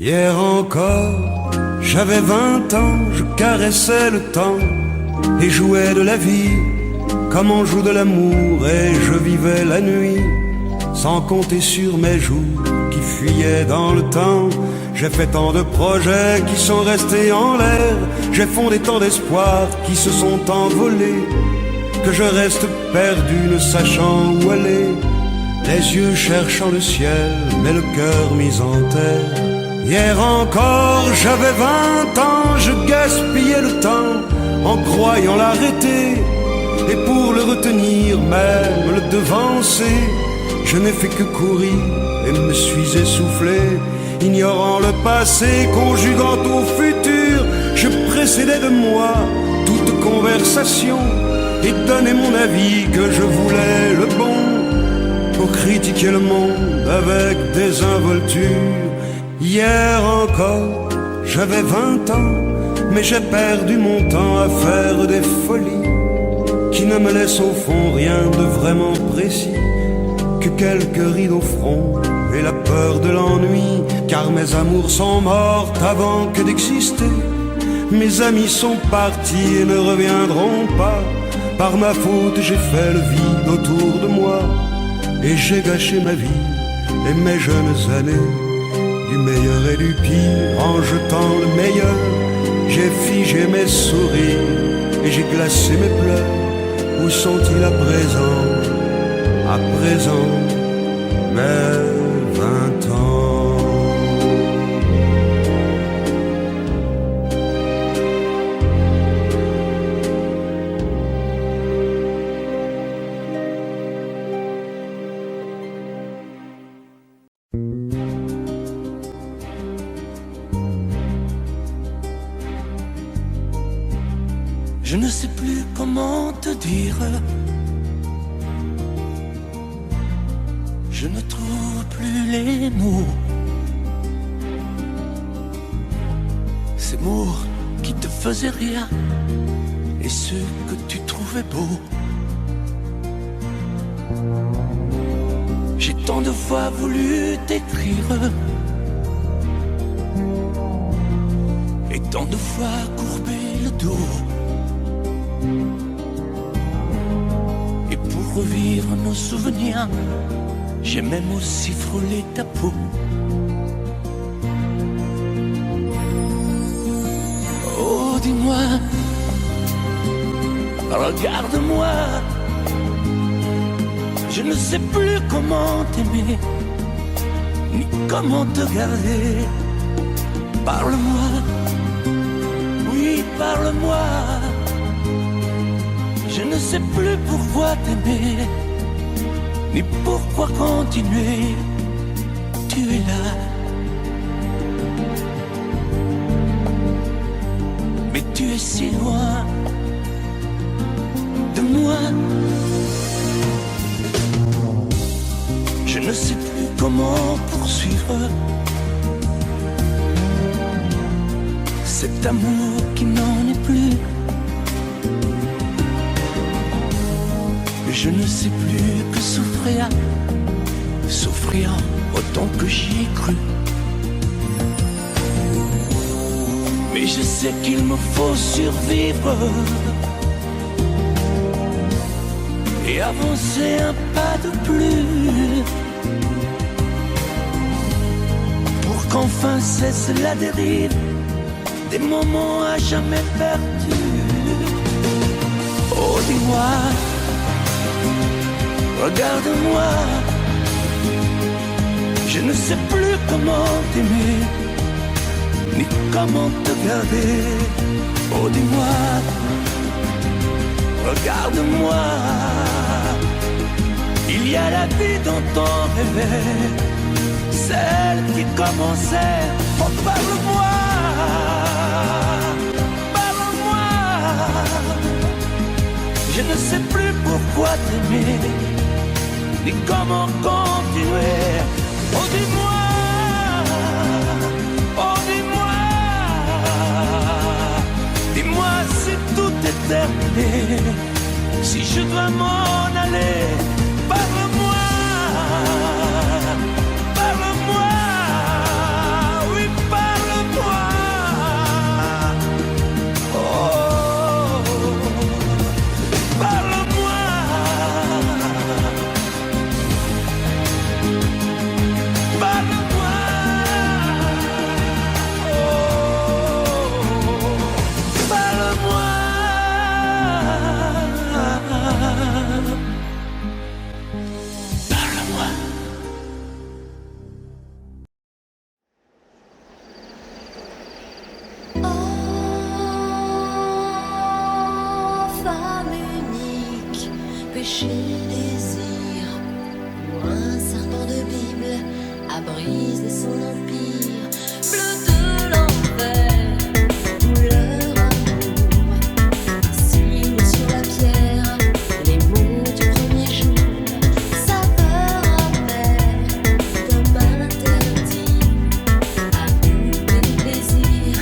Hier encore, j'avais 20 ans, je caressais le temps et jouais de la vie comme on joue de l'amour, et je vivais la nuit sans compter sur mes jours qui fuyaient dans le temps. J'ai fait tant de projets qui sont restés en l'air, j'ai fondé tant d'espoirs qui se sont envolés, que je reste perdu ne sachant où aller, les yeux cherchant le ciel mais le cœur mis en terre. Hier encore j'avais 20 ans, je gaspillais le temps en croyant l'arrêter, et pour le retenir, même le devancer, je n'ai fait que courir et me suis essoufflé. Ignorant le passé, conjuguant au futur, je précédais de moi toute conversation et donnais mon avis que je voulais le bon, pour critiquer le monde avec désinvolture. Hier encore, j'avais 20 ans, mais j'ai perdu mon temps à faire des folies qui ne me laissent au fond rien de vraiment précis, que quelques rides au front et la peur de l'ennui, car mes amours sont mortes avant que d'exister. Mes amis sont partis et ne reviendront pas. Par ma faute j'ai fait le vide autour de moi, et j'ai gâché ma vie et mes jeunes années, du meilleur et du pire en jetant le meilleur. J'ai figé mes sourires et j'ai glacé mes pleurs. Où sont-ils à présent? À présent, mes 20 ans. Je ne sais plus comment te dire. Je ne trouve plus les mots. Ces mots qui te faisaient rien et ceux que tu trouvais beaux. J'ai tant de fois voulu t'écrire et tant de fois courbé le dos. Et pour revivre nos souvenirs, j'ai même aussi frôlé ta peau. Oh, dis-moi, regarde-moi. Je ne sais plus comment t'aimer, ni comment te garder. Parle-moi, oui, parle-moi. Je ne sais plus pourquoi t'aimer, ni pourquoi continuer. Tu es là, mais tu es si loin de moi. Je ne sais plus comment poursuivre cet amour qui n'en est plus. Je ne sais plus que souffrir, souffrir autant que j'y ai cru. Mais je sais qu'il me faut survivre et avancer un pas de plus, pour qu'enfin cesse la dérive des moments à jamais perdus. Oh, dis-moi, regarde-moi, je ne sais plus comment t'aimer, ni comment te garder. Oh, dis-moi, regarde-moi, il y a la vie dont on rêvait, celle qui commençait. Oh, parle-moi, parle-moi, je ne sais plus pourquoi t'aimer, ni comment continuer. Oh, dis-moi, oh, dis-moi, dis-moi si tout est terminé, si je dois m'en aller. Parle-moi, parle-moi, oui, parle-moi. cacher le désir, ou un serpent de Bible à briser son empire. Bleu de l'enfer, couleur amour, signe sur la pierre, les mots du premier jour, saveur amère, comme un interdit, amour et plaisir,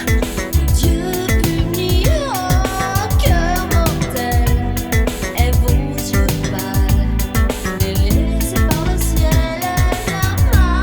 Dieu punit, oh cœur mortel, et vos yeux pâles, délaissés par le ciel, elle a mal.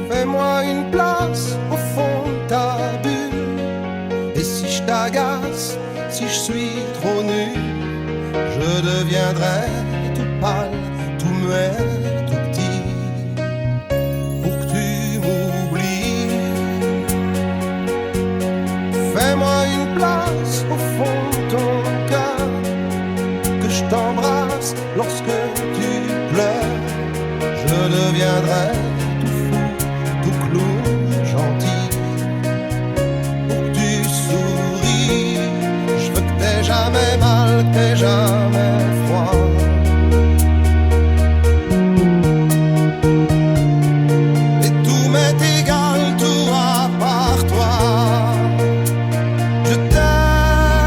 Fais-moi une place au fond de ta bulle. Et si je t'agace, si je suis trop nu, je deviendrai tout pâle, tout muet, tout petit, pour que tu m'oublies. Fais-moi une place au fond de ton cœur, que je t'embrasse lorsque tu pleures. Je deviendrai gentil, pour que tu souris. Je veux que t'aies jamais mal, que t'aies jamais froid. Et tout m'est égal, tout à part toi. Je t'aime.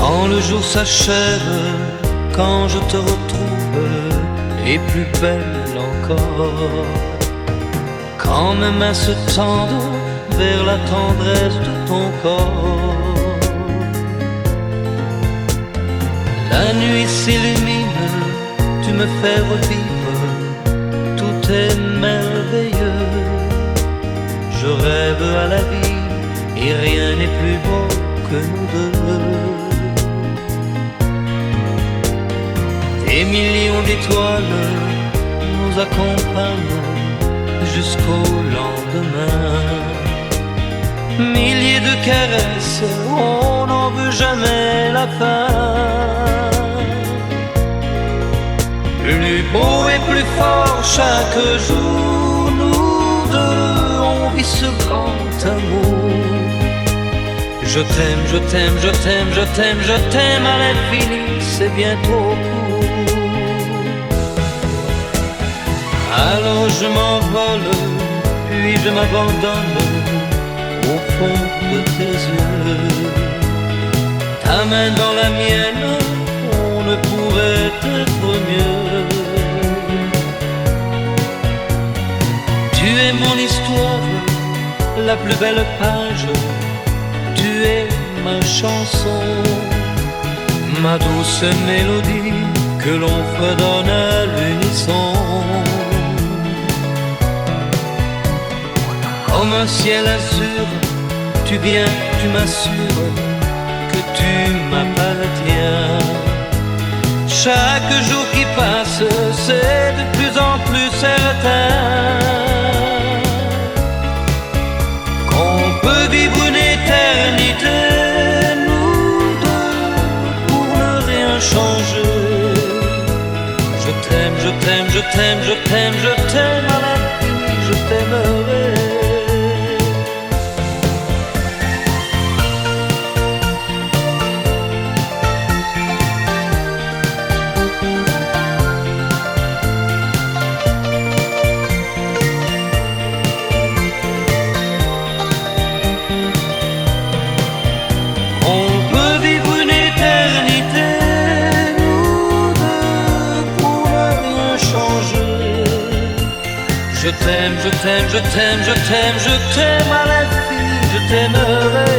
Quand le jour s'achève, quand je te retrouve, et plus belle encore, quand mes mains se tendent vers la tendresse de ton corps, la nuit s'illumine, tu me fais revivre, tout est merveilleux. Je rêve à la vie et rien n'est plus beau que nous deux. Des millions d'étoiles nous accompagnent jusqu'au lendemain. Milliers de caresses, on n'en veut jamais la fin. Plus beau et plus fort chaque jour, nous deux, on vit ce grand amour. Je t'aime, je t'aime, je t'aime, je t'aime, je t'aime à l'infini, c'est bien trop court. Alors je m'envole, puis je m'abandonne au fond de tes yeux. Ta main dans la mienne, on ne pourrait être mieux. Tu es mon histoire, la plus belle page. Tu es ma chanson, ma douce mélodie que l'on fredonne à l'unisson. Comme un ciel azur, tu viens, tu m'assures que tu m'appartiens. Chaque jour qui passe, c'est de plus en plus certain qu'on peut vivre une éternité, nous deux, pour ne rien changer. Je t'aime, je t'aime, je t'aime, je t'aime, je t'aime à l'infini, je t'aimerai. Je t'aime, je t'aime, je t'aime, je t'aime, je t'aime à l'infini, je t'aimerai.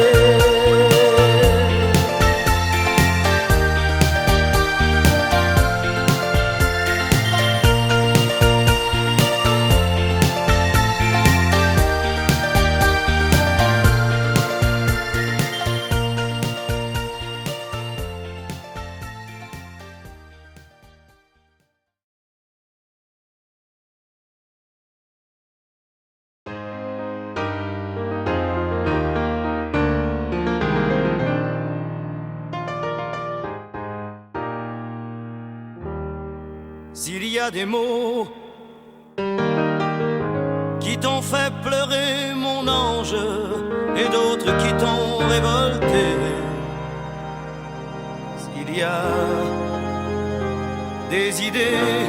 S'il y a des mots qui t'ont fait pleurer, mon ange, et d'autres qui t'ont révolté, s'il y a des idées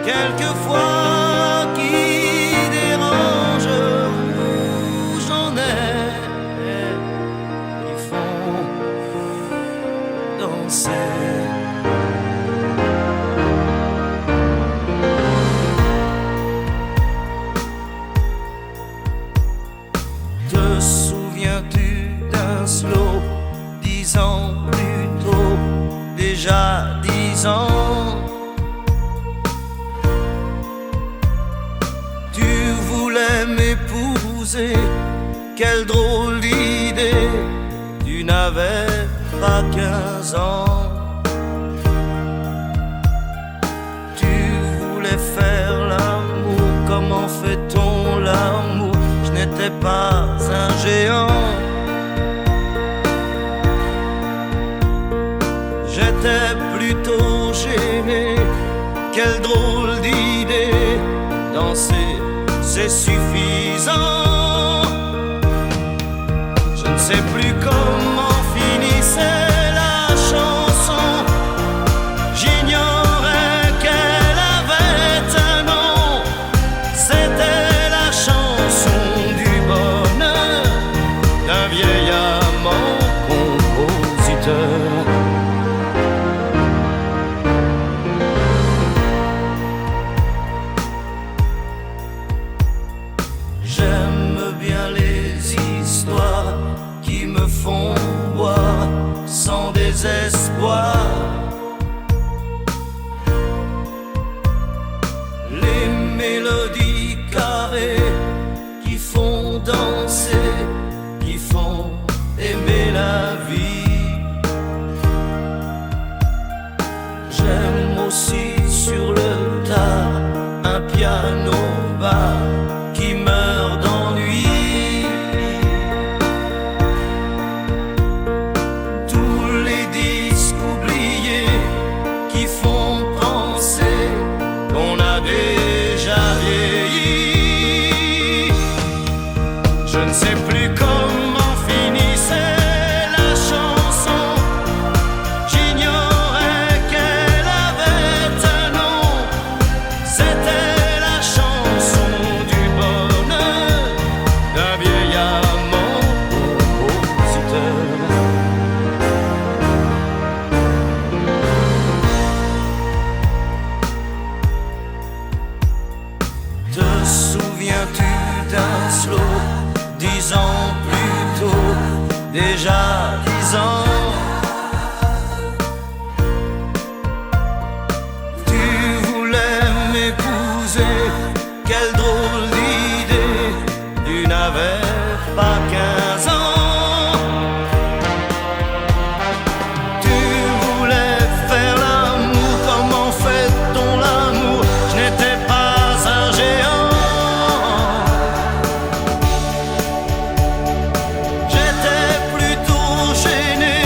quelquefois qui dérangent, j'en ai qui font danser. Slow, 10 ans plus tôt, déjà 10 ans. Tu voulais m'épouser, quelle drôle d'idée, tu n'avais pas 15 ans. Tu voulais faire l'amour, comment fait-on l'amour? Je n'étais pas un géant. J'étais plutôt gêné, quelle drôle d'idée, danser c'est suffisant. Je ne sais plus comment finissait la chanson, j'ignorais qu'elle avait un nom, c'était la chanson du bonheur d'un vieil amant compositeur. sais plus comment finissait la chanson. J'ignorais qu'elle avait un nom. C'était la chanson du bonheur d'un vieil amant compositeur. Te souviens-tu d'un slow 10 ans plus tôt, déjà 10 ans? Tu voulais m'épouser, quelle drôle d'idée, tu n'avais pas 15 ans. Tu voulais faire l'amour, comment fait-on l'amour? Je n'étais pas un géant. J'étais plutôt gêné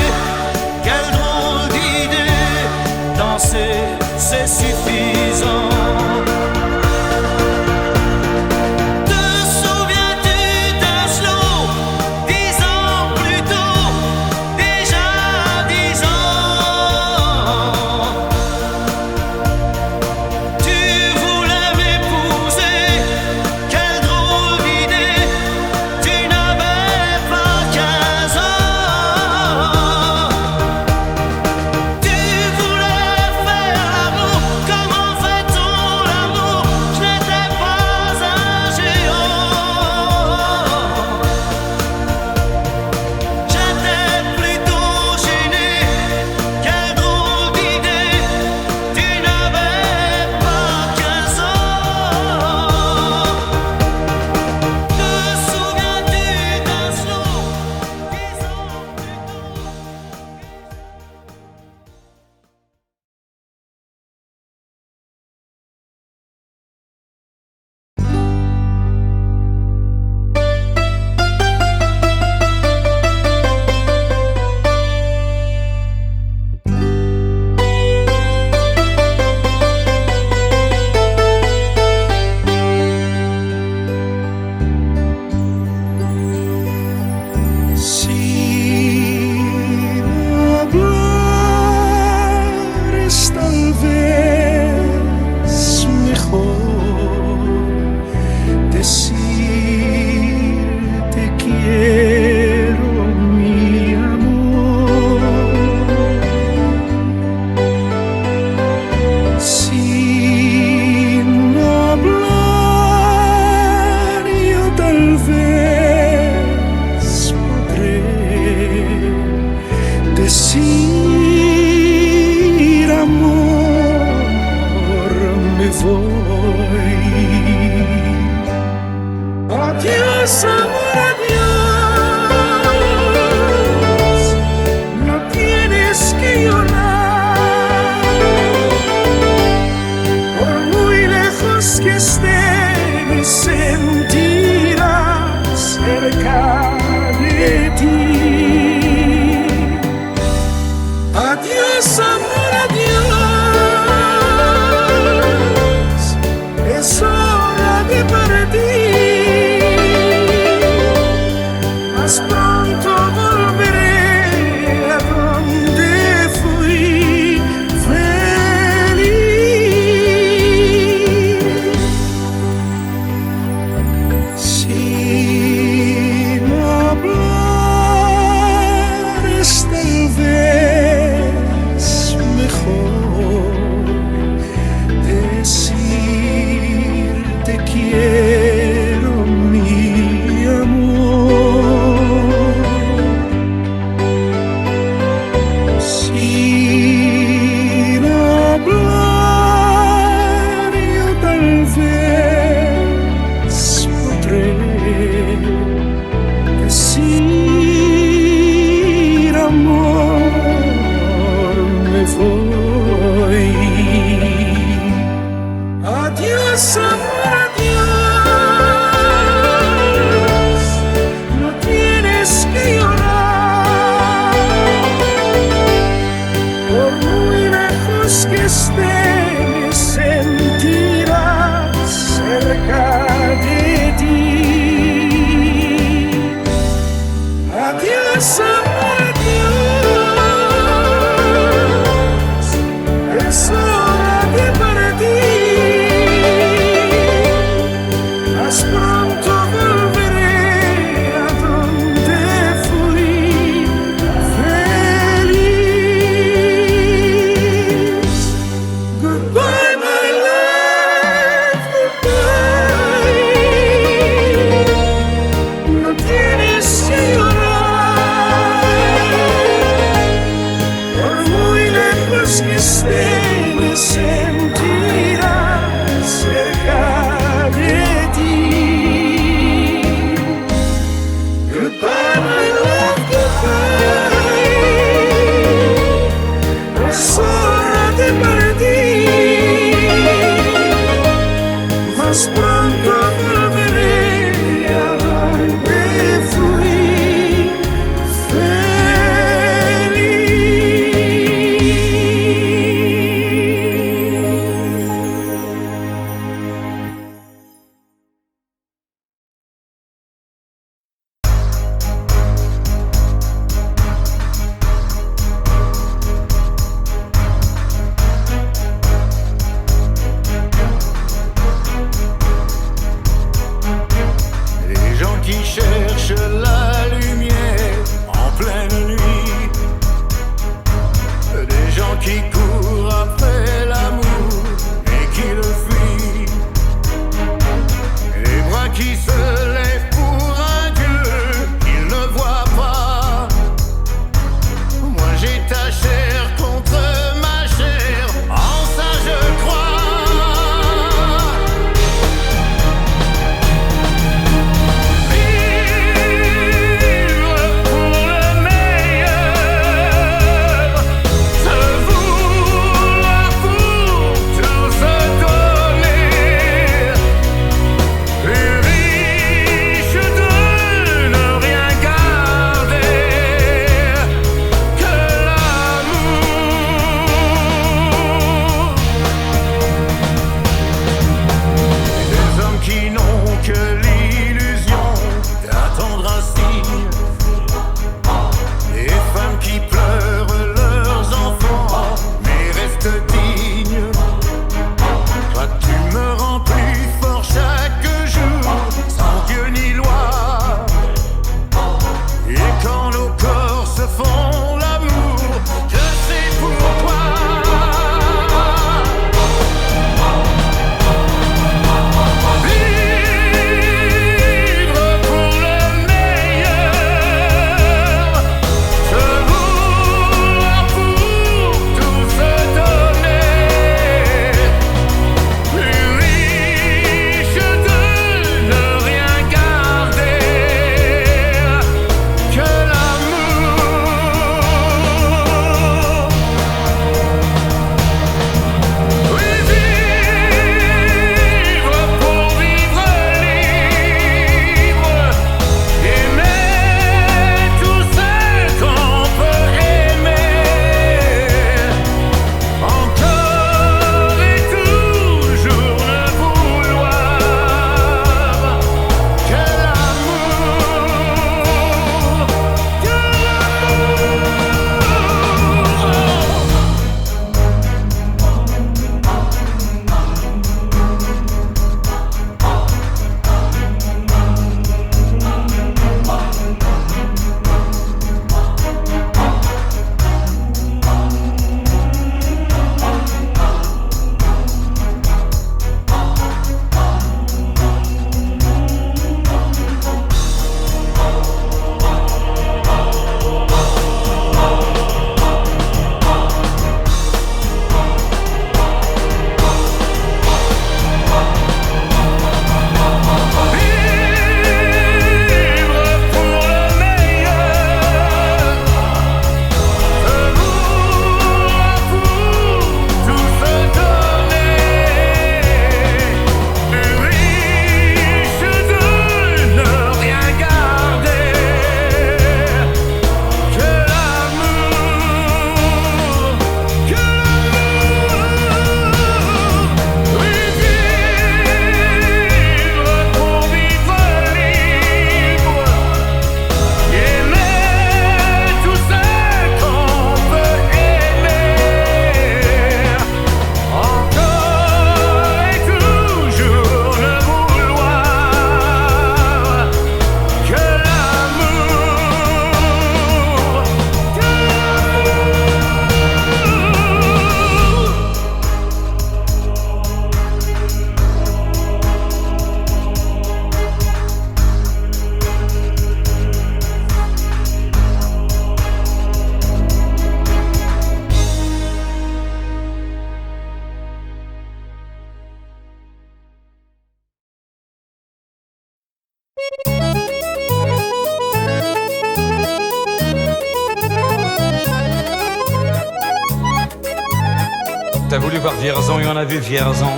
T'as voulu voir Vierzon et on a vu Vierzon.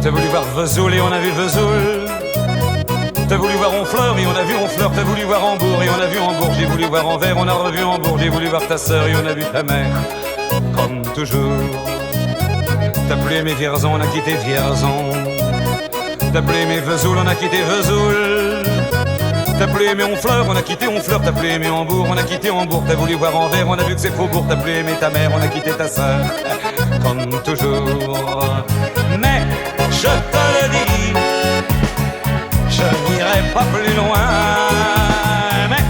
T'as voulu voir Vesoul et on a vu Vesoul. T'as voulu voir Honfleur et on a vu Honfleur. T'as voulu voir Hambourg et on a vu Hambourg. J'ai voulu voir Anvers, on a revu Hambourg. J'ai voulu voir ta sœur et on a vu ta mère. Comme toujours. T'as plus aimé Vierzon, on a quitté Vierzon. T'as plus aimé Vesoul, on a quitté Vesoul. T'as plus aimé Honfleur, on a quitté Honfleur. T'as plus aimé Hambourg, on a quitté Hambourg. T'as voulu voir Anvers, on a vu que c'est Faubourg. T'as plus aimé ta mère, on a quitté ta sœur. Comme toujours. Mais je te le dis, je n'irai pas plus loin. Mais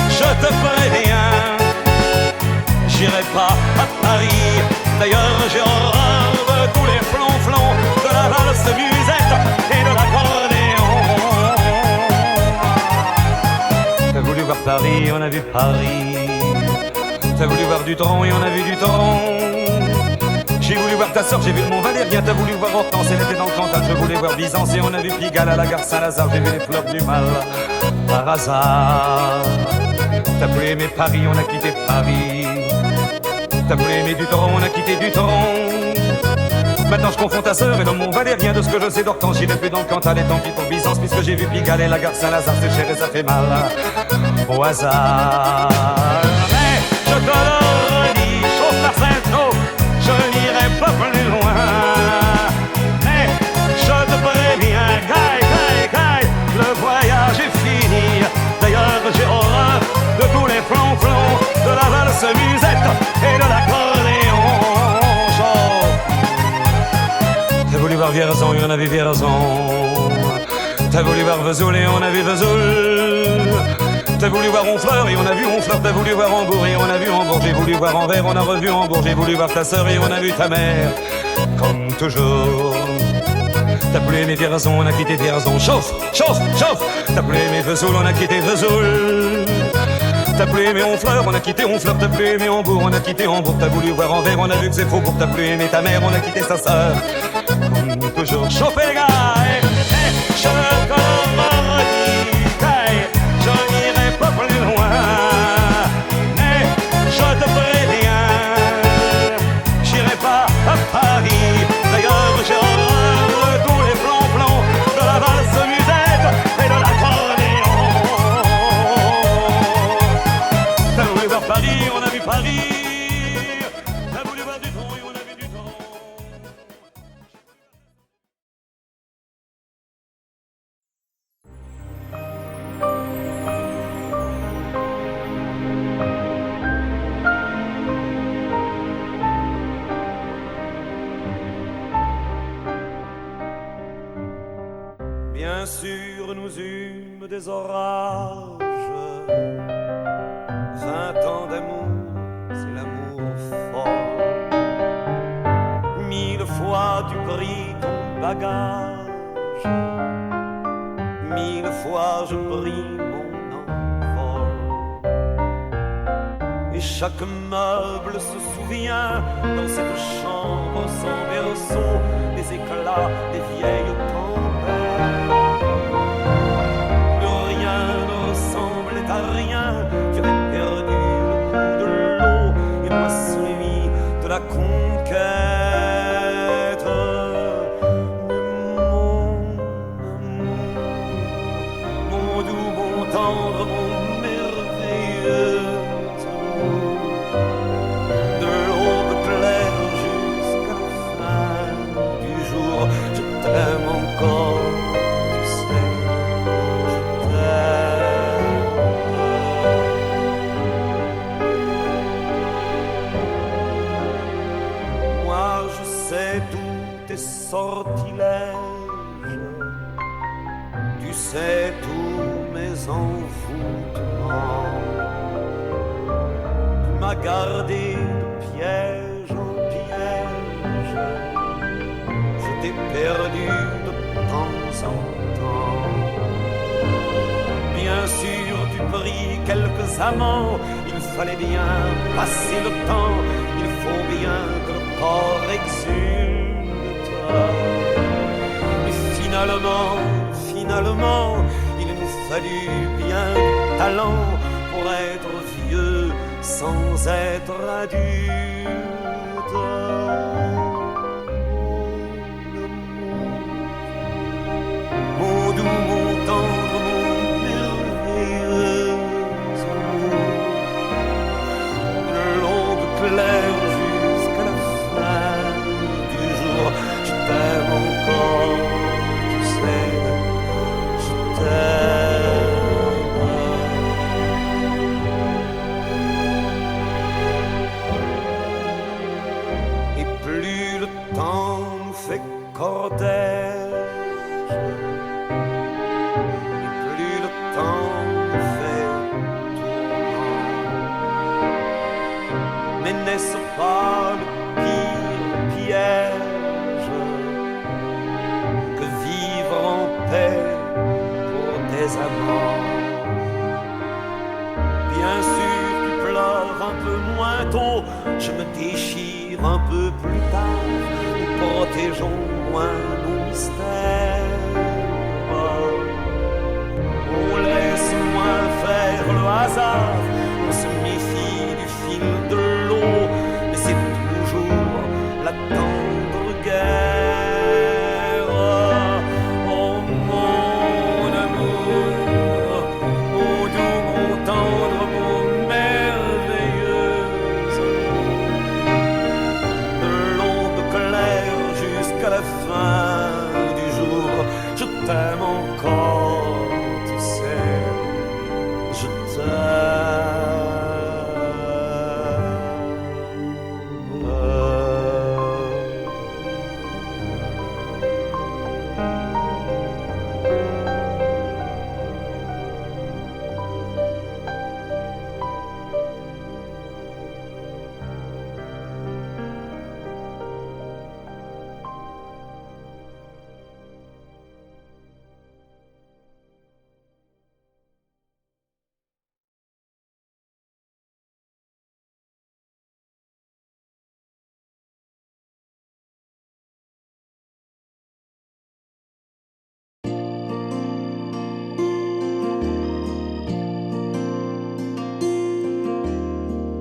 je te préviens, j'irai pas à Paris. D'ailleurs j'ai horreur de tous les flonflons, de la valse musette et de l'accordéon. T'as voulu voir Paris, on a vu Paris. T'as voulu voir Dutron et on a vu Dutron. J'ai voulu voir ta sœur, j'ai vu le Mont Valérien. T'as voulu voir Hortense, elle était dans le Cantal. Je voulais voir Byzance et on a vu Pigalle à la gare Saint-Lazare. J'ai vu les fleurs du mal par hasard. T'as plus aimé Paris, on a quitté Paris. T'as plus aimé Dutron, on a quitté Dutron. Maintenant je confonds ta sœur et le Mont Valérien. De ce que je sais d'Hortense, j'irai plus dans le Cantal. Et tant pis pour Byzance, puisque j'ai vu Pigalle et la gare Saint-Lazare. C'est cher et ça fait mal au hasard. Mais je te le redis, chose par Saint-Cloud, je n'irai pas plus loin. Mais je te préviens, Gaï, le voyage est fini. D'ailleurs j'ai horreur de tous les flonflons, de la valse musette et de l'accordéon. T'as voulu voir Vierzon et on a vu Vierzon. T'as voulu voir Vesoul et on a vu Vesoul. T'as voulu voir Honfleur et on a vu Honfleur. T'as voulu voir Hambourg et on a vu Hambourg. J'ai voulu voir Anvers, on a revu Hambourg. J'ai voulu voir ta sœur et on a vu ta mère. Comme toujours. T'as plus aimé Vierzon, on a quitté Vierzon. Chauffe, chauffe, chauffe. T'as plus aimé Vesoul, on a quitté Vesoul. T'as plus aimé Honfleur, on a quitté Honfleur. T'as plus aimé Hambourg, on a quitté Hambourg. T'as voulu voir Anvers, on a vu que c'est Faubourg. T'as plus aimé ta mère, on a quitté sa sœur. Comme toujours. Chauffez les gars, je te redis, je n'irai pas plus loin. Mais je te préviens, j'irai pas à Paris. D'ailleurs j'ai horreur de tous les plans de la valse musette et de l'accordéon. T'as voulu voir Paris, on a vu Paris. T'as voulu voir Dutron et on a vu Dutron. Bien sûr, nous eûmes des orages. 20 ans d'amour, c'est l'amour fort. 1000 fois tu pris ton bagage. 1000 fois je pris mon envol. Et chaque meuble se souvient dans cette chambre sans berceau des éclats des vieilles tempêtes. Plus rien ne ressemblait à rien. Tu avais perdu le coup de l'eau et moi celui de la conquête. Mon doux, mon tendre, mon merveilleux amour. De l'aube claire jusqu'à la fin du jour, je t'aime encore, tu sais, je t'aime. Moi je sais tous tes sortilèges, tu sais tous mes envoûtements. Tu m'as gardé de piège en piège, je t'ai perdu de temps en temps. Bien sûr tu pris quelques amants, il fallait bien passer le temps. Il faut bien que le corps exulte. Mais finalement, il nous fallut bien du talent pour être vieux sans être adulte. n'est-ce pas le pire piège que vivre en paix pour des amants? Bien sûr, tu pleures un peu moins tôt, je me déchire un peu plus tard, nous protégeons moins nos mystères. On laisse moins faire le hasard, on se méfie du fil de l'eau, mais c'est toujours la tendre guerre. Oh mon amour, mon doux, mon tendre, mon merveilleux amour, de l'aube claire jusqu'à la fin du jour, je t'aime encore, tu sais, je t'aime.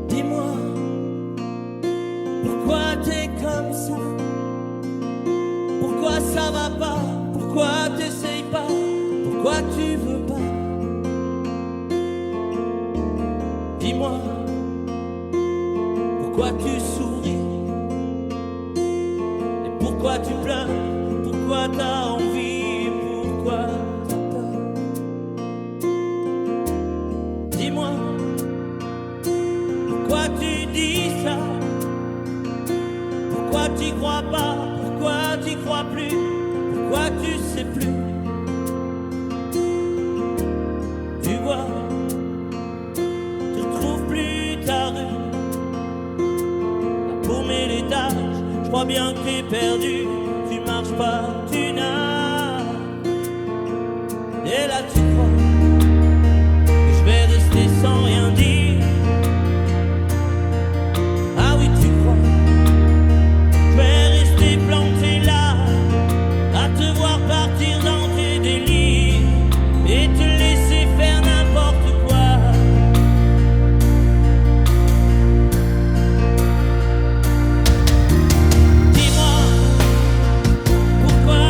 Dis-moi, pourquoi t'es comme ça? Pourquoi ça va pas? Pourquoi t'essayes pas? Pourquoi tu veux pas? Dis-moi, pourquoi tu souris? Et pourquoi tu pleures? Pourquoi t'as envie? Pourquoi t'as peur? Dis-moi, pourquoi tu dis ça? Pourquoi tu crois pas? Pourquoi tu crois plus? Pourquoi tu sais plus? Tu vois, tu retrouves plus ta rue, la paumée l'étage, je crois bien que t'es perdu. Tu marches pas, tu nages, et là tu crois que je vais rester sans rien dire. Ah oui, tu crois, je vais rester planté là, à te voir partir dans tes délires et te laisser faire n'importe quoi. Dis-moi, pourquoi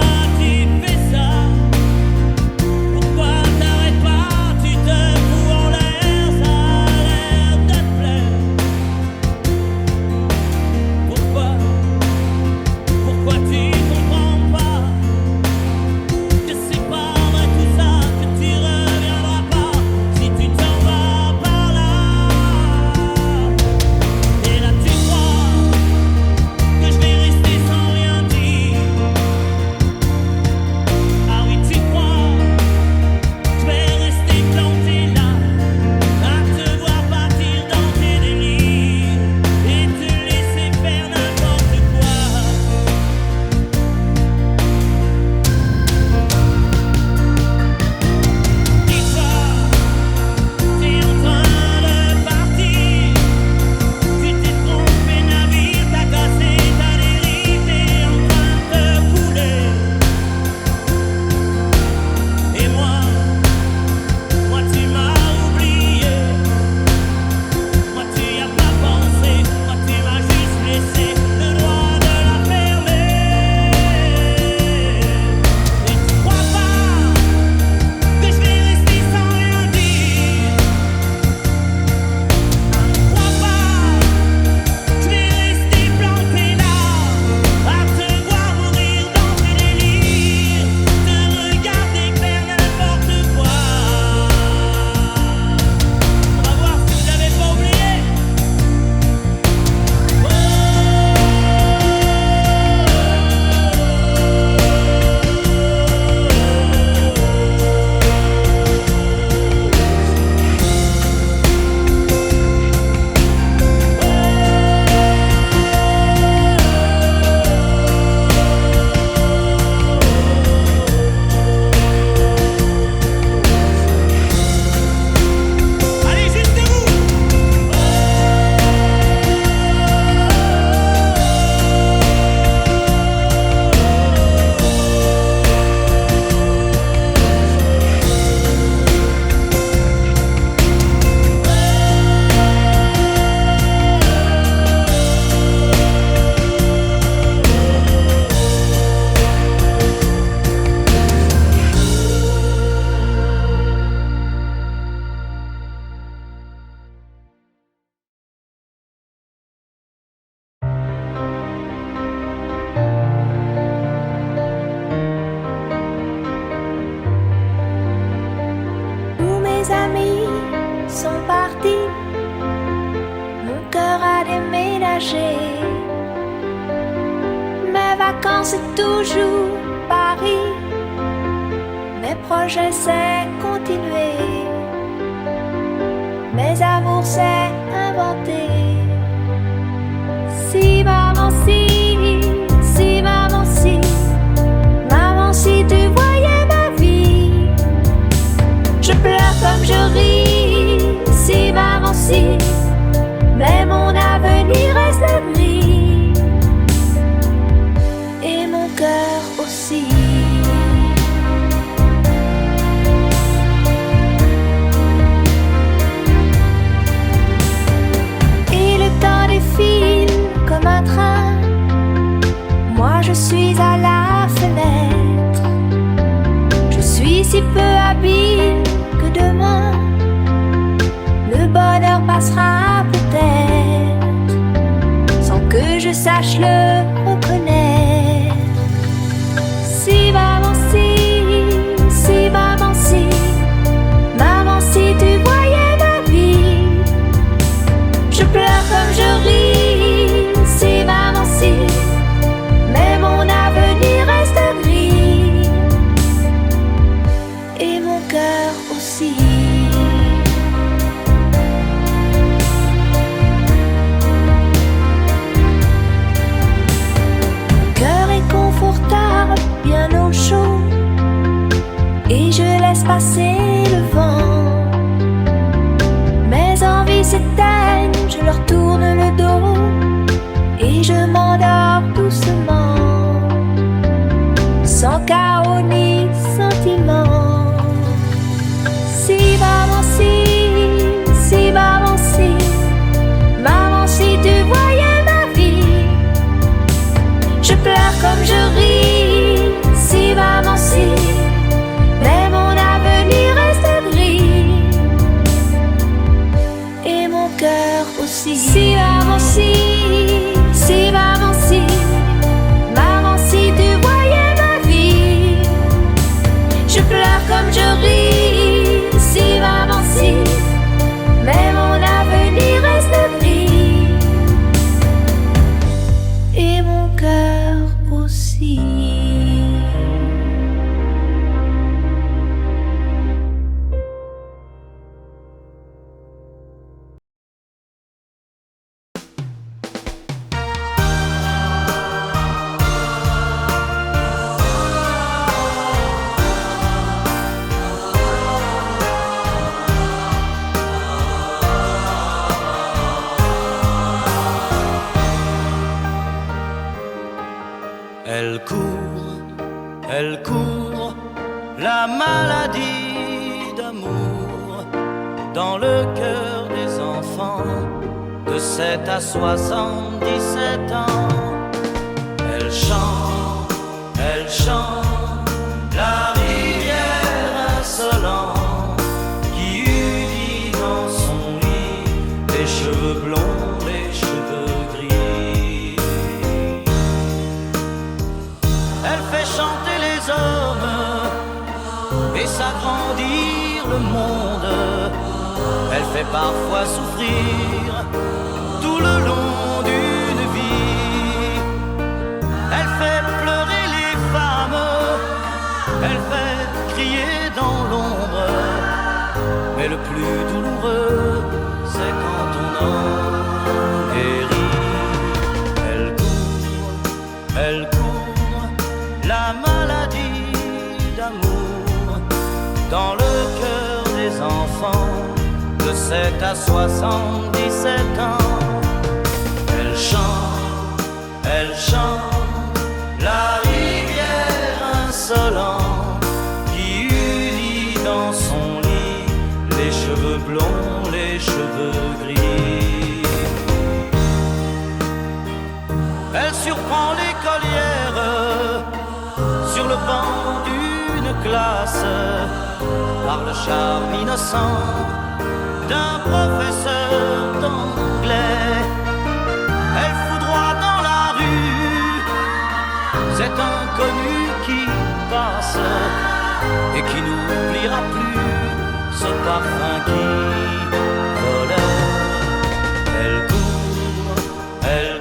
déménager. Mes vacances c'est toujours Paris. Mes projets c'est continuer. Mes amours c'est inventer. Si maman si maman si tu voyais ma vie. Je pleure comme je ris. Si maman si, mais mon avenir reste gris. Et mon cœur aussi. Et le temps défile comme un train. Moi je suis à la fenêtre. Je suis si peu habile que demain le bonheur passera peut-être sans que je sache le reconnaître. Si maman si maman si tu voyais ma vie. Je pleure comme je ris. Si maman si, mais mon avenir reste gris. Et mon cœur aussi. Cœur est confortable, bien au chaud, et je laisse passer le vent. Mes envies s'éteignent, je leur tourne le dos, et je m'endors doucement, sans chaos ni sentiment. Si maman si tu voyais ma vie. Je pleure comme je ris. Si maman si, mais mon avenir reste gris. Et mon cœur aussi. Si maman si tu voyais ma vie. Je pleure comme je ris. Si maman si, mais mon avenir reste gris. Et mon cœur aussi. Elle court, la maladie d'amour dans le cœur des enfants de 7 à 77 ans. Elle chante la rivière insolente qui unit dans son lit les cheveux blonds, les cheveux gris. Elle fait chanter les hommes et s'agrandir le monde. Elle fait parfois souffrir tout le long d'une vie. Elle fait pleurer les femmes, elle fait crier dans l'ombre. Mais le plus douloureux, c'est quand on en guérit. Elle court, la maladie d'amour dans le cœur des enfants de 7 à 77 ans. Elle chante la rivière insolente qui unit dans son lit les cheveux blonds, les cheveux gris. Elle surprend l'écolière sur le banc d'une classe par le charme innocent d'un professeur d'anglais. Elle foudroie dans la rue cet inconnu qui passe et qui n'oubliera plus ce parfum qui volait. Elle court, elle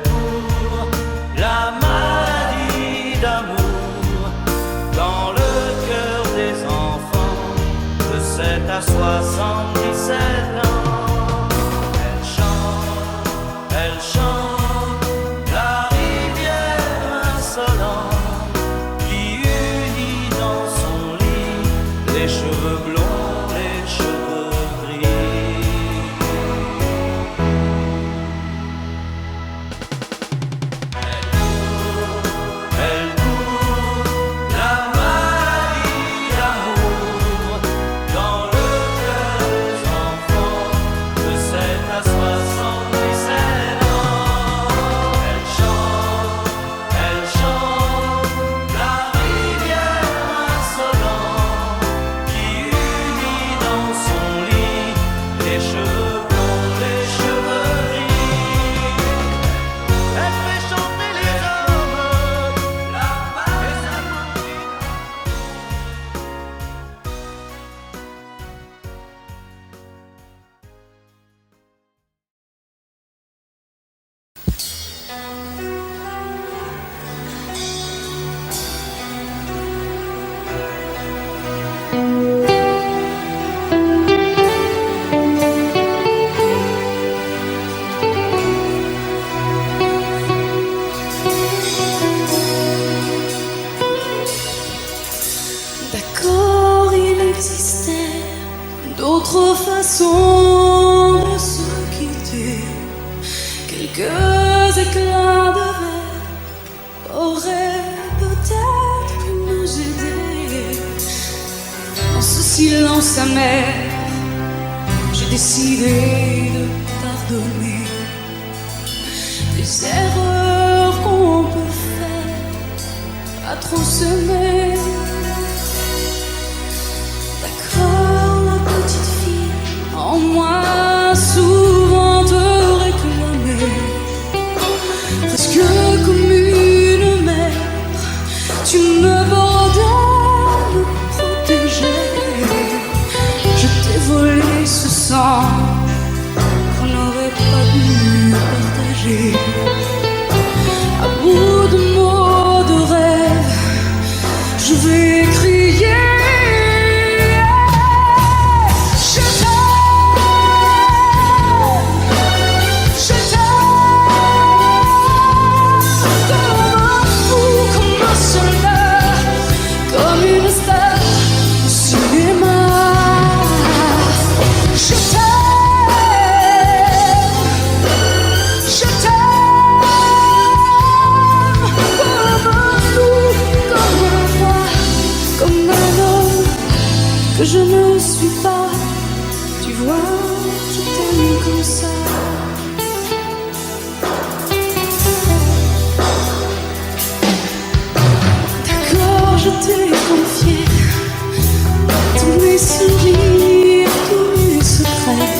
essaye de pardonner les erreurs qu'on peut faire à trop s'aimer. D'accord, la petite fille en moi souvent te réclamait, presque comme une mère, tu me bordais, me protégeais. Je t'ai volé ce sang qu'on n'aurait pas dû partager. À bout de mots, de rêves, je vais crier. Je t'aime, je t'aime, comme un fou, comme un soldat, comme une star au cinéma. Je t'aime, comme un fou, comme un roi, comme un homme que je ne suis pas. Tu vois, je t'aime comme ça. D'accord, je t'ai confié tous mes sourires, tous mes secrets,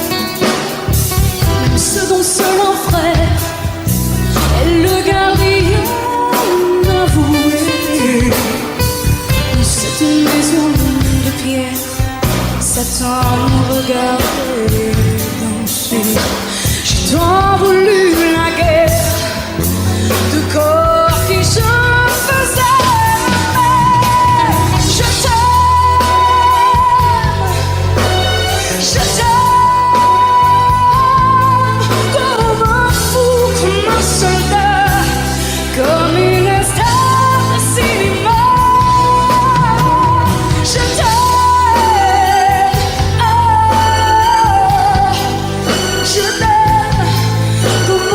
même ceux dont seul un frère est le gardien avoué. C'est une maison de pierre, Satan nous regardait danser. J'ai tant voulu la guerre de corps qui se faisait. Je t'aime, comme un fou, comme un soldat, comme une star de cinéma. Je t'aime, comme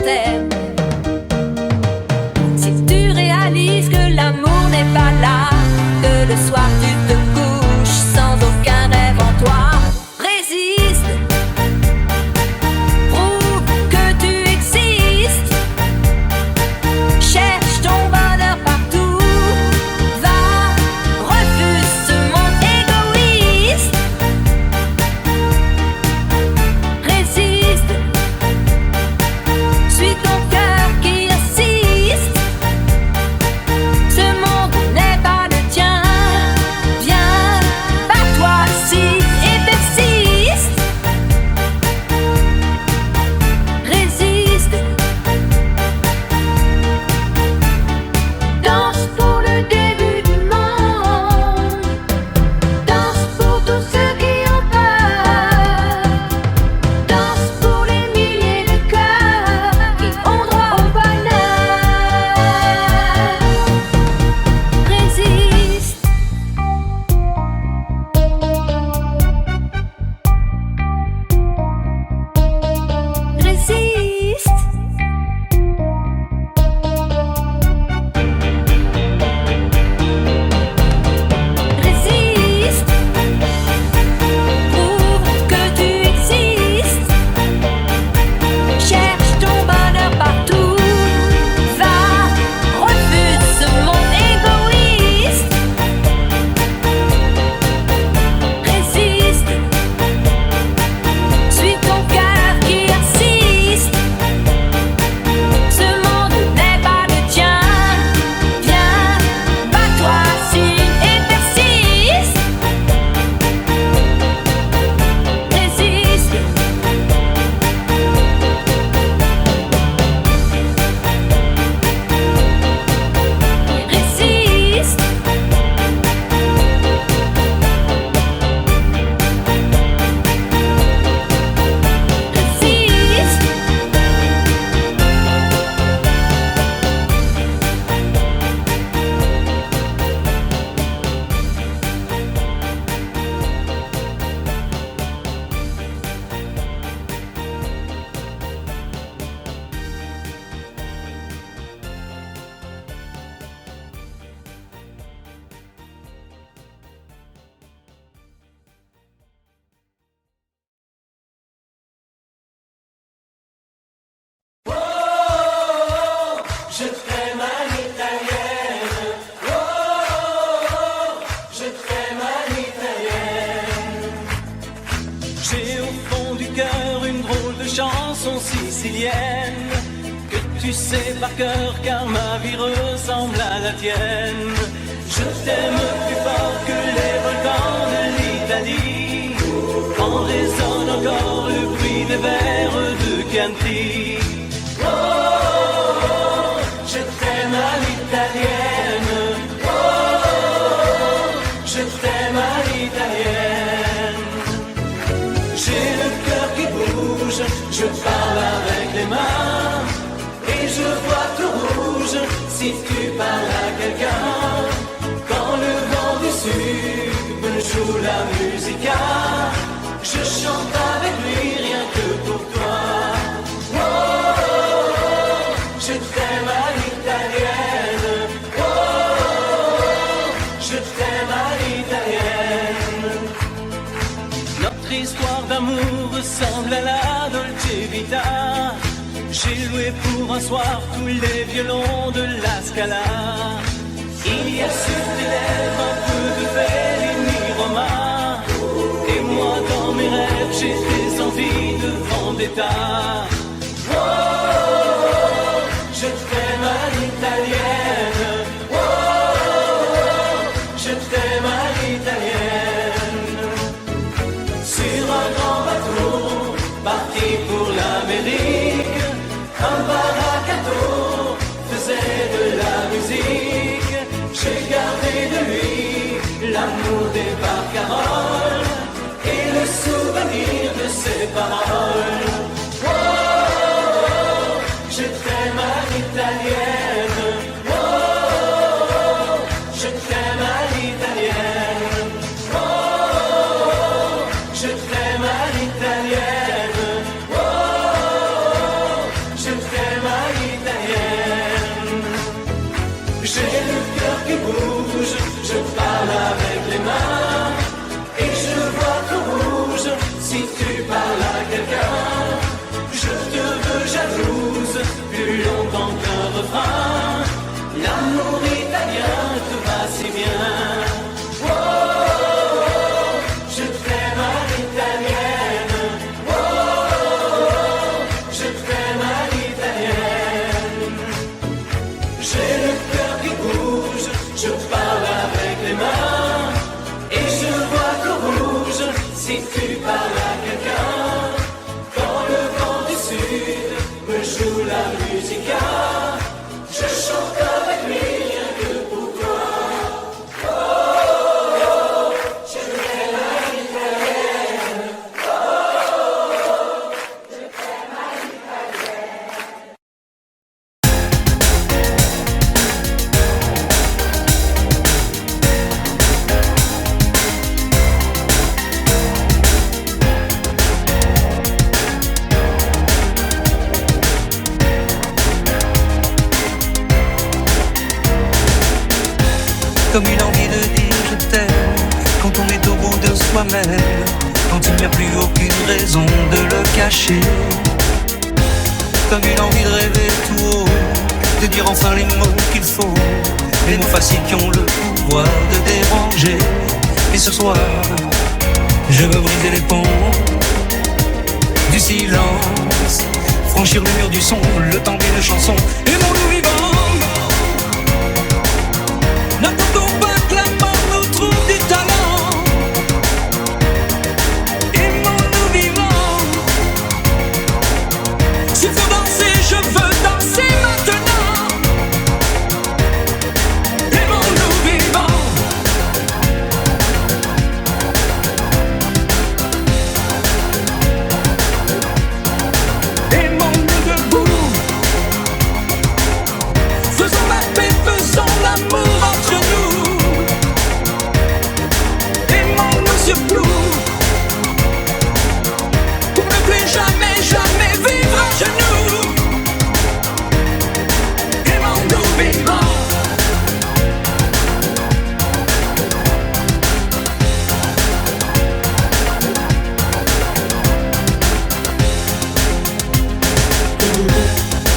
t'aime. Si tu réalises que l'amour n'est pas là, que le soir tu te couches sans aucun rêve en toi, résiste, prouve que tu existes, cherche ton bonheur partout, va, refuse ce monde égoïste, résiste, suis ton cœur qui insiste, ce monde n'est pas le tien, viens, bats-toi si et persiste, résiste, danse pour le début du monde, danse pour tous ceux qui ont peur, danse pour les milliers de cœurs qui ont droit au bonheur, résiste. Résiste. Résiste. Prouve que tu existes. Cherche ton bonheur partout. Va, refuse ce monde égoïste. Résiste. Suis ton cœur qui insiste. Ce monde n'est pas le tien. Viens, bats-toi, signe et persiste. Résiste. Résiste. Résiste. Je t'aime à l'italienne. Oh, je t'aime à l'italienne. J'ai au fond du cœur une drôle de chanson sicilienne que tu sais par cœur car ma vie ressemble à la tienne. Je t'aime plus fort que les volcans de l'Italie, quand résonne encore le bruit des vers de Chianti. Oh, je t'aime à l'italienne. Oh, je t'aime à l'italienne. J'ai le cœur qui bouge, je parle avec les mains et je vois tout rouge si tu parles à quelqu'un. Quand le vent du sud me joue la musica, je chante avec lui rien que pour toi. Oh, je t'aime à l'italienne. Oh, je t'aime à l'italienne. Notre histoire d'amour ressemble à la Dolce Vita. J'ai loué pour un soir tous les violons de la Scala. Il y a sur tes lèvres un peu de Bellini Roma. Et moi dans mes rêves j'ai des envies de vendetta. Oh, je t'aime à l'italienne. Oh, je t'aime à l'italienne. Sur un grand bateau, parti pour l'Amérique, un baracato faisait de la musique. J'ai gardé de lui l'amour des barcaroles et le souvenir de ses paroles. Oh, je t'aime à l'italienne. Oh, je t'aime à l'italienne. Oh, je t'aime à l'italienne. Oh, je t'aime cœur qui bouge, je parle avec les mains. Et je vois tout rouge, si tu parles à quelqu'un. Je te veux jalouse, plus longtemps qu'un refrain. L'amour italien te va si bien. Oh, je t'aime à l'italienne. Oh, je t'aime à l'italienne. J'ai le cœur qui bouge, je parle avec les mains. Et je vois tout rouge, si tu parles à quelqu'un. Quand le vent du sud me joue la musica, je chante avec lui rien que pour toi. Oh, je t'aime à l'italienne. Oh, je t'aime à l'italienne. Comme une envie de dire je t'aime quand on est au bout de soi-même, quand il n'y a plus aucune raison de le cacher. Comme une envie de rêver tout haut, de dire enfin les mots qu'il faut, les mots faciles qui ont le pouvoir de déranger. Et ce soir, je veux briser les ponts du silence, franchir le mur du son, le temps d'une chanson. Aimons-nous vivants. N'attendons pas que la mort nous trouve du talent. Aimons-nous vivants. S'il faut danser, je veux danser maintenant. Aimons-nous vivants. Aimons-nous debout. Faisons la paix, faisons l'amour entre nous. Aimons-nous surtout, pour ne plus jamais, jamais vivre à genoux. Aimons-nous vivants.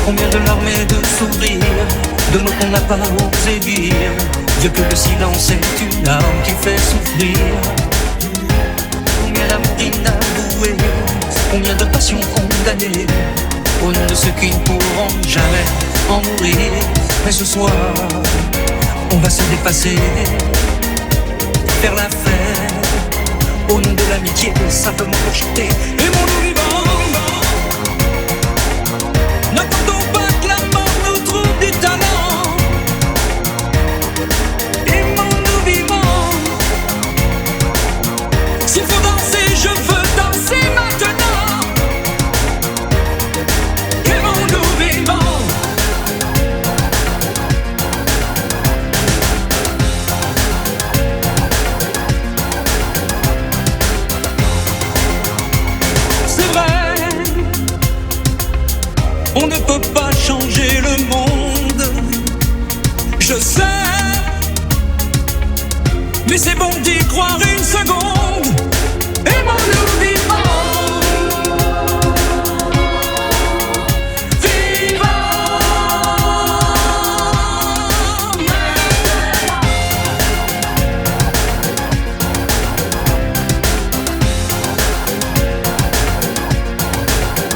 Combien de larmes et de sourires, de mots qu'on n'a pas osé dire. Dieu que le silence est une arme qui fait souffrir. Combien d'amour inavoué, combien de passions condamnées, au nom de ceux qui ne pourront jamais en mourir. Mais ce soir, on va se dépasser, faire la fête, au nom de l'amitié, simplement pour chanter. Aimons-nous vivants. N'attendons pas que la mort nous trouve du talent. Aimons-nous vivants. S'il faut danser, je veux danser maintenant. Aimons-nous vivants. C'est vrai, on ne peut pas changer le monde, je sais, mais c'est bon d'y croire une seconde. Aimons-nous vivants.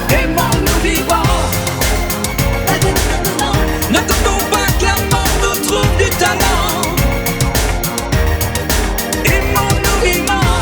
Aimons-nous vivants. N'attendons pas que la mort nous trouve du talent. Aimons-nous vivants.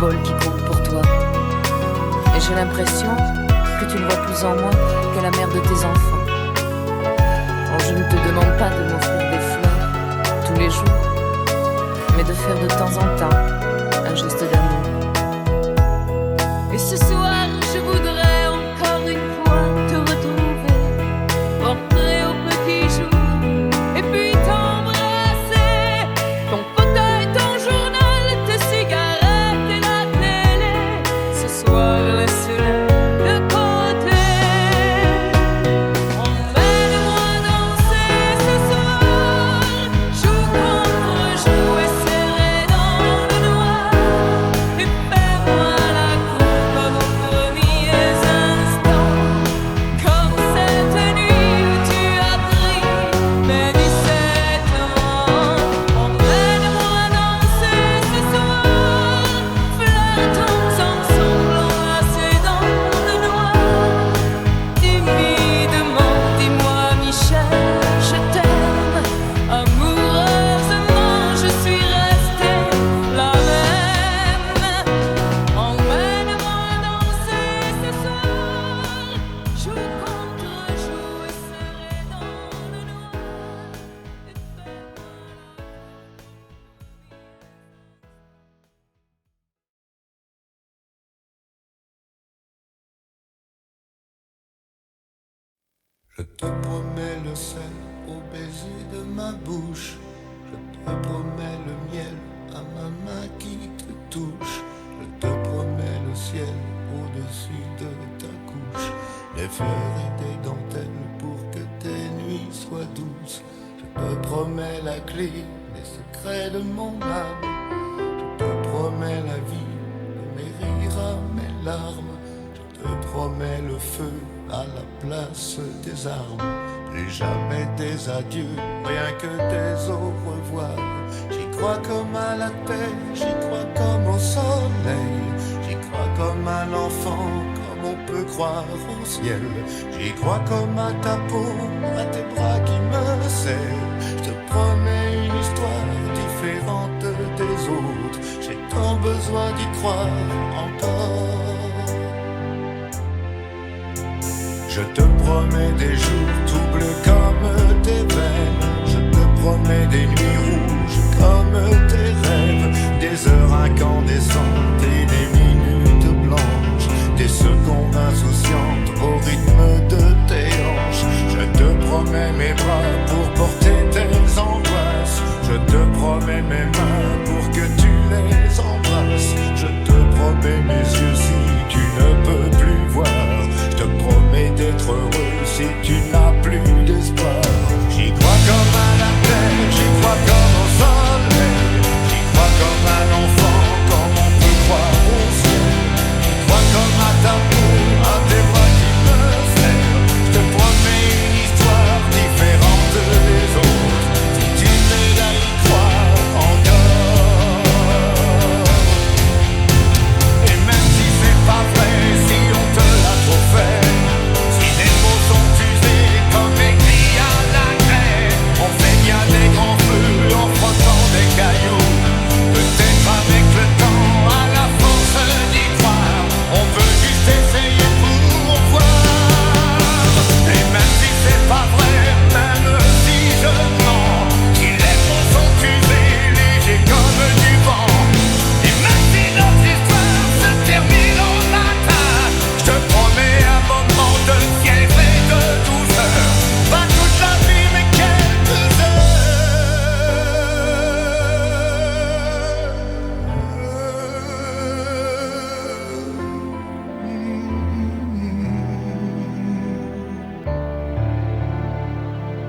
vol qui compte pour toi. Et j'ai l'impression que tu ne vois plus en moi que la mère de tes enfants. Alors je ne te demande pas de m'offrir des fleurs tous les jours, mais de faire de temps en temps un geste d'amour. Et ce soir, je voudrais encore une fois te retrouver, rentrer au petit jour, et puis t'embrasser. Ton fauteuil, ton journal, tes cigarettes et la télé, ce soir, laisse-les de côté. Emmène-moi danser ce soir, joue contre joue et serré dans le noir, et fais-moi la cour comme aux premiers instants, comme cette nuit où tu as pris mes 17 ans. Emmène-moi danser ce soir, flirtons ensemble enlacés dans le noir. Timidement, dis-moi Michel, je t'aime. Amoureusement, je suis restée la même. Emmène-moi danser ce soir, joue contre joue et serré dans le noir. Je te promets le sel au baiser de ma bouche. Je te promets le miel à ma main qui te touche. Je te promets le ciel au-dessus de ta couche. Des fleurs et des dentelles pour que tes nuits soient douces. Je te promets la clé des secrets de mon âme. Je te promets la vie de mes rires à mes larmes. Je te promets le feu à la place des armes. Plus jamais des adieux, rien que des au revoir. J'y crois comme à la terre, j'y crois comme au soleil. J'y crois comme à l'enfant, comme on peut croire au ciel. J'y crois comme à ta peau, à tes bras qui me serrent. Je te promets une histoire différente des autres. J'ai tant besoin d'y croire encore. Je te promets des jours tout bleus comme tes veines. Je te promets des nuits rouges comme tes rêves. Des heures incandescentes et des minutes blanches. Des secondes insouciantes au rythme de tes hanches. Je te promets mes bras pour porter tes angoisses. Je te promets mes mains pour que tu les embrasses. Je te promets mes yeux si tu ne peux plus voir. Je te promets d'être heureux si tu n'as plus d'espoir. J'y crois comme à la terre, j'y crois comme au soleil. J'y crois comme à l'enfant, comme on peut croire au ciel. J'y crois comme à ta peau, à tes bras qui me serrent. Je te promets une histoire différente des autres. Si tu m'aides à y croire encore. Et même si c'est pas vrai, si on te l'a trop fait, si les mots sont usés comme écrits à la craie, on fait bien des grands feux en frottant des cailloux. Peut-être avec le temps, à la force d'y croire, on veut juste essayer pour voir. Et même si c'est pas vrai, même si je mens, si les mots sont usés, légers comme du vent, et même si notre histoire se termine au matin, je te promets un moment de fièvre et de douceur. Pas toute la vie mais quelques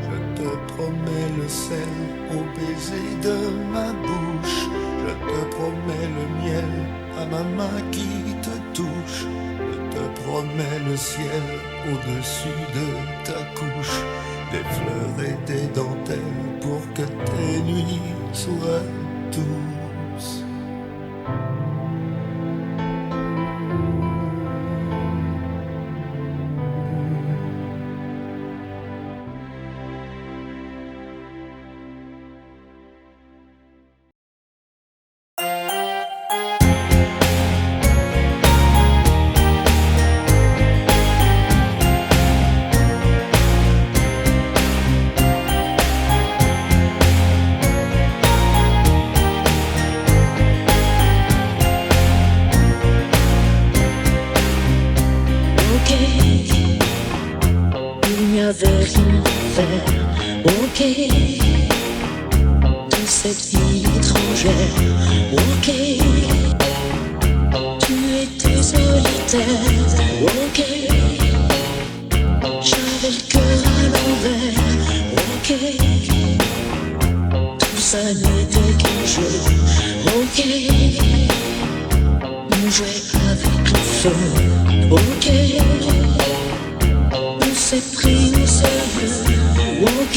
Je te promets le sel au baiser de ma bouche. Je te promets le miel à ma main qui te touche. Je te promets le ciel au-dessus de ta couche. Des fleurs et des dentelles pour que tes nuits soient douces. tête. Ok, j'avais le cœur à l'envers. Ok, tout ça n'était qu'un jeu. Ok, on jouait avec le feu. Ok, on s'est pris au sérieux. Ok,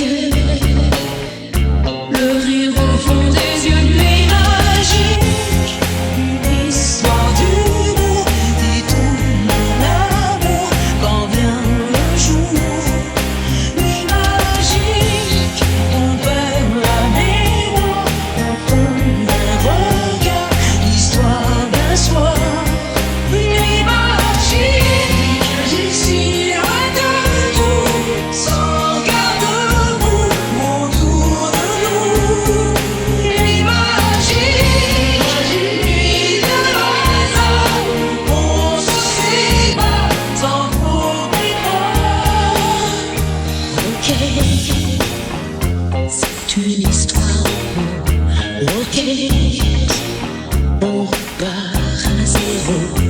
le rire au fond des yeux de mes magiques. Une histoire d'une et tout mon amour. Quand vient le jour, nuit magique, on perd la mémoire. On tombe d'un regard, l'histoire d'un soir. Une nuit magique, j'excite de tout, sans garde-boue, autour de nous. Nuit magique, nuit de hasard, on se sépare sans problème. Ok, c'est une histoire. Ok, on repart à zéro.